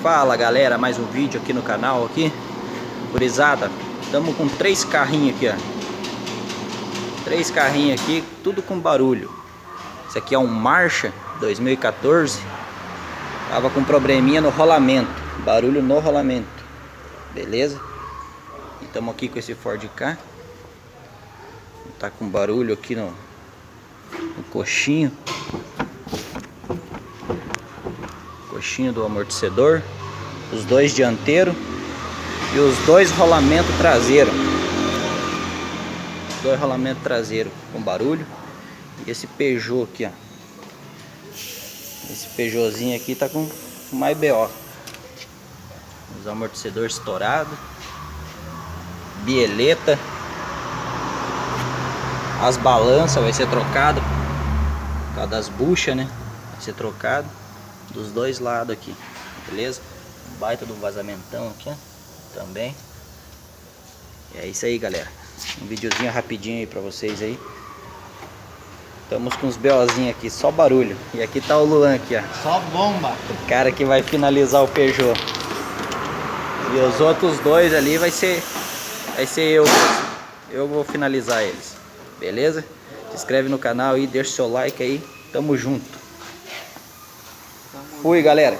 Fala galera, mais um vídeo aqui no canal aqui. Gurizada, estamos com 3 carrinhos aqui, ó. 3 carrinhos aqui, tudo com barulho. Esse aqui é um Marcha 2014. Tava com probleminha no rolamento, barulho no rolamento. Beleza? E estamos aqui com esse Ford Ka. Tá com barulho aqui no coxinho. Coxinho do amortecedor, os dois dianteiros e os dois rolamentos traseiros. Os dois rolamentos traseiros com barulho. E esse Peugeot aqui, ó. Esse Peugeotzinho aqui tá com mais BO. Os amortecedores estourados, bieleta, as balanças vai ser trocado por causa das buchas, né? Vai ser trocado dos dois lados aqui, beleza? Baita do vazamentão aqui, ó, também. E é isso aí, galera. Um videozinho rapidinho aí pra vocês aí. Estamos com os BOzinhos aqui, só barulho. E aqui tá o Luan aqui, ó. Só bomba. O cara que vai finalizar o Peugeot. E os outros dois ali vai ser eu. Eu vou finalizar eles. Beleza? Se inscreve no canal aí, deixa o seu like aí. Tamo junto. Fui, galera.